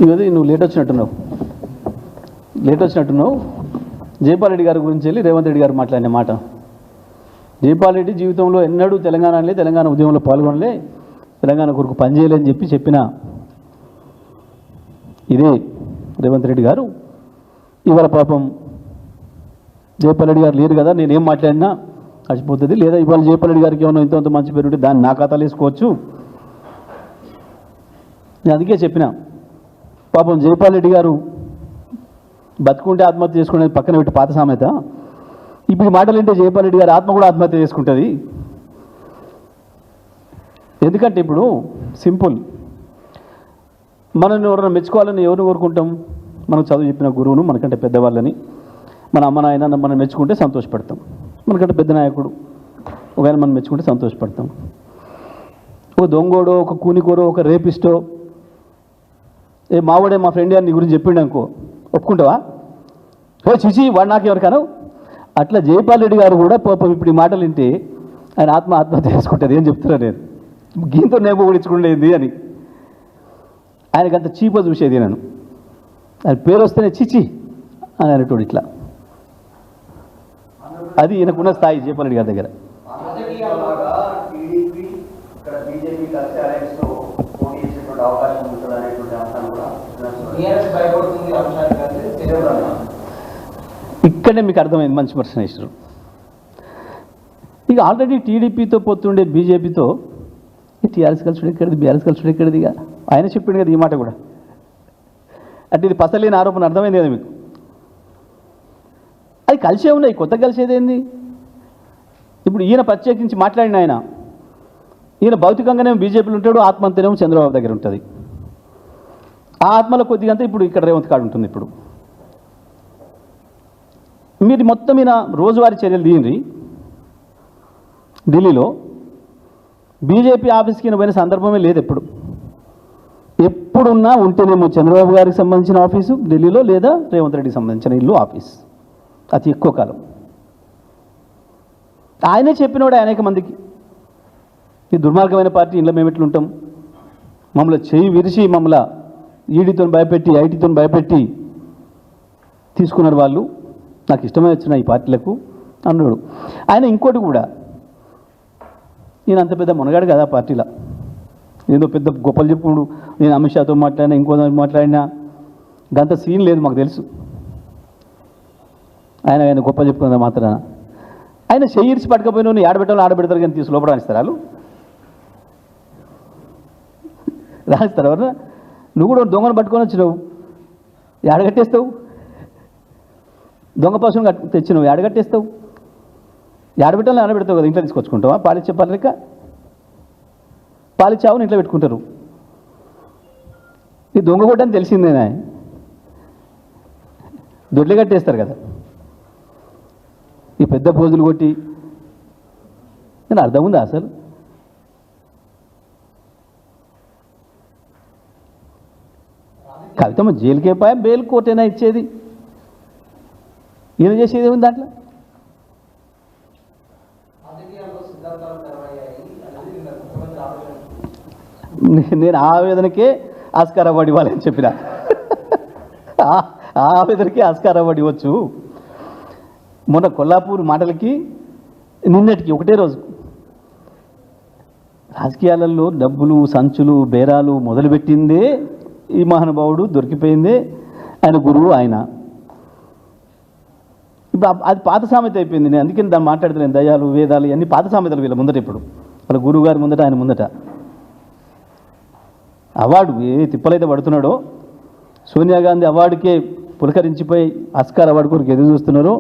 ఇవది నువ్వు లేట్ వచ్చినట్టున్నావు జైపాల్ రెడ్డి గారి గురించి వెళ్ళి రేవంత్ రెడ్డి గారు మాట్లాడిన మాట. జైపాల్ రెడ్డి జీవితంలో ఎన్నడూ తెలంగాణ ఉద్యమంలో పాల్గొనలే, తెలంగాణ కొరకు పనిచేయలేని చెప్పిన ఇదే రేవంత్ రెడ్డి గారు ఇవాళ పాపం జైపాల్ రెడ్డి గారు లేరు కదా, నేనేం మాట్లాడినా చచ్చిపోతుంది, లేదా ఇవాళ జైపాల్ రెడ్డి గారికి ఏమన్నా ఇంత మంచి పేరు ఉంటే దాన్ని నా ఖాతాలు వేసుకోవచ్చు. నేను అందుకే చెప్పిన పాపం జైపాల్ రెడ్డి గారు బతుకుంటే ఆత్మహత్య చేసుకునేది పక్కన పెట్టి పాత సామెత. ఇప్పుడు మాటలు ఏంటంటే జైపాల్ రెడ్డి గారు ఆత్మ కూడా ఆత్మహత్య చేసుకుంటుంది. ఎందుకంటే ఇప్పుడు సింపుల్, మనల్ని ఎవరైనా మెచ్చుకోవాలని ఎవరిని కోరుకుంటాం? మనకు చదువు చెప్పిన గురువును, మనకంటే పెద్దవాళ్ళని, మన అమ్మ నాయన మనం మెచ్చుకుంటే సంతోషపడతాం. మనకంటే పెద్ద నాయకుడు ఒకవేళ మనం మెచ్చుకుంటే సంతోషపడతాం. ఒక దొంగోడో, ఒక కూనికోరో, ఒక రేపిస్టో, మావాడే మా ఫ్రెండ్ అని నీ గురించి చెప్పిండు అనుకో, ఒప్పుకుంటావా? చిచి వాడు నాకెవరికాను? అట్లా జైపాల్ రెడ్డి గారు కూడా పాపం ఇప్పుడు ఈ మాటలు వింటే ఆయన ఆత్మహత్య చేసుకుంటుంది అని చెప్తున్నా నేను. గీంతో నేపు కూడా ఇచ్చుకుండేది అని ఆయనకంత చీప చూసేది నేను. ఆయన పేరు వస్తేనే చిచి అని అనేటోడు. ఇట్లా అది ఈయనకున్న స్థాయి జైపాల్ రెడ్డి గారి దగ్గర. ఇక్కడే మీకు అర్థమైంది, మంచి ప్రశ్న వేసారు. ఇక ఆల్రెడీ టీడీపీతో పోతుండే బీజేపీతో టీఆర్ఎస్ కలిసి ఎక్కడిది, బీఆర్ఎస్ కలిసి ఎక్కడిది, ఇక ఆయన చెప్పిండు కదా ఈ మాట కూడా. అంటే ఇది పసలేని ఆరోపణ, అర్థమైంది కదా మీకు? అది కలిసే ఉన్నాయి, కొత్త కలిసేది ఏంది? ఇప్పుడు ఈయన ప్రత్యేకించి మాట్లాడిన ఈయన భౌతికంగానేమో బీజేపీలో ఉంటాడు, ఆత్మ అంతేనేమో చంద్రబాబు దగ్గర ఉంటుంది. ఆ ఆత్మలో కొద్దిగా అంతా ఇప్పుడు ఇక్కడ రేవంత్ కాడు ఉంటుంది. ఇప్పుడు మీరు మొత్తం ఈయన రోజువారీ చర్యలు తీయండి. ఢిల్లీలో బీజేపీ ఆఫీస్కి పోయిన సందర్భమే లేదు. ఎప్పుడున్నా ఉంటేనేమో చంద్రబాబు గారికి సంబంధించిన ఆఫీసు ఢిల్లీలో, లేదా రేవంత్ రెడ్డికి సంబంధించిన ఇల్లు ఆఫీస్, అతి ఎక్కువ కాలం. ఆయనే చెప్పినవాడు అనేక మందికి, ఈ దుర్మార్గమైన పార్టీ ఇంట్లో మేము ఎట్లుంటాం, మమ్మల్ని చేయి విరిచి మమ్మల్ని ఈడీతో భయపెట్టి, ఐటీతో భయపెట్టి తీసుకున్నారు వాళ్ళు, నాకు ఇష్టమే వచ్చిన ఈ పార్టీలకు అన్నాడు ఆయన. ఇంకోటి కూడా, ఈయన అంత పెద్ద మునగాడు కదా పార్టీలో, ఏదో పెద్ద గొప్పలు చెప్పుడు, నేను అమిత్ షాతో మాట్లాడినా, ఇంకో మాట్లాడినా, గంత సీన్ లేదు మాకు తెలుసు. ఆయన గొప్ప చెప్పుకున్న మాత్రాన ఆయన చెయ్యిరిచి పట్టుకపోయిన ఆడబెట్టాలి, ఆడబెడతారు కానీ తీసి లోపల రానిస్తారు వాళ్ళు, రానిస్తారు ఎవరన్నా? నువ్వు కూడా దొంగను పట్టుకొని వచ్చినావు, ఏడగట్టేస్తావు, దొంగ పశువును తెచ్చినావు, ఏడగట్టేస్తావు, ఏడబెట్టాలని ఆడబెడతావు కదా, ఇంట్లో తీసుకొచ్చుకుంటావా? పాలిచ్చే పర్లేక పాలిచ్చావుని ఇంట్లో పెట్టుకుంటారు. ఈ దొంగ కొట్టని తెలిసిందేనా? దొడ్లు కట్టేస్తారు కదా ఈ పెద్ద పోజులు కొట్టి. నేను అర్థం ఉందా అసలు? కవితమ్మ జైలుకే పోయా, బెయిల్ కోర్టేనా ఇచ్చేది? ఈయన చేసేది ఏముంది దాంట్లో? నేను ఆవేదనకే ఆస్కార్ అవార్డు ఇవ్వాలని చెప్పిన, ఆవేదనకే ఆస్కార్ అవార్డు ఇవ్వచ్చు. మొన్న కొల్లాపూర్ మాటలకి నిన్నటికి ఒకటే రోజు రాజకీయాలలో డబ్బులు, సంచులు, బేరాలు మొదలుపెట్టిందే ఈ మహానుభావుడు, దొరికిపోయిందే ఆయన గురువు ఆయన. ఇప్పుడు అది పాత సామెత అయిపోయింది. నేను అందుకని దాన్ని మాట్లాడుతున్నాను. దయాలు, వేదాలు ఇవన్నీ పాత సామెతలు వీళ్ళ ముందట. ఇప్పుడు వాళ్ళ గురువు గారి ముందట, ఆయన ముందట అవార్డు ఏ తిప్పలైతే పడుతున్నాడో, సోనియా గాంధీ అవార్డుకే పులకరించిపోయి ఆస్కార్ అవార్డు కొరకు ఎదురు చూస్తున్నారో,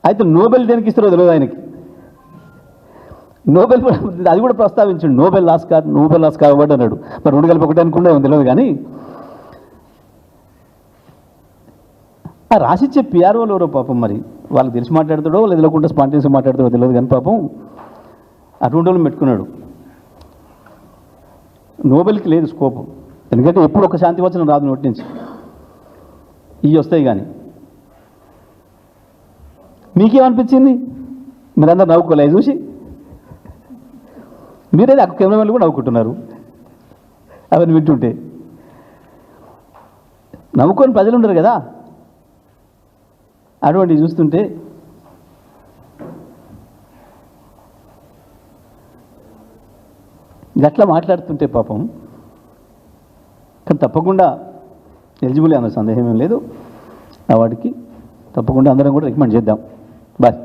అయితే నోబెల్ దేనికి ఇస్తారో తెలియదు ఆయనకి. నోబెల్ అది కూడా ప్రస్తావించండి, నోబెల్ ఆస్కార్ అవార్డు అన్నాడు. మరి రెండు కలిపి ఒకటి అనుకుంటే తెలియదు. కానీ ఆ రాసిచ్చే పిఆర్ఓలు ఎవరో పాపం, మరి వాళ్ళకి తెలిసి మాట్లాడతాడో లేదా తెలియకుండా స్పాంటేనియస్గా మాట్లాడతాడో తెలియదు. కానీ పాపం అటువంటి వాళ్ళు పెట్టుకున్నాడు. నోబెల్కి లేదు స్కోపు, ఎందుకంటే ఎప్పుడు ఒక శాంతి వచనం రాదు నోటి నుంచి, ఇవి వస్తాయి. కానీ మీకేమనిపించింది? మీరందరూ నవ్వుకోలేదు చూసి? మీరేది ఆ కెమెరామెన్లు కూడా నవ్వుకుంటున్నారు అవన్నీ వింటుంటే. నవ్వుకొని ప్రజలు ఉండరు కదా, అటువంటివి చూస్తుంటే గట్లా మాట్లాడుతుంటే పాపం. కానీ తప్పకుండా ఎలిజిబుల్ అన్న సందేహం ఏం లేదు. ఆ వాటికి తప్పకుండా అందరం కూడా రికమెండ్ చేద్దాం. బాయ్.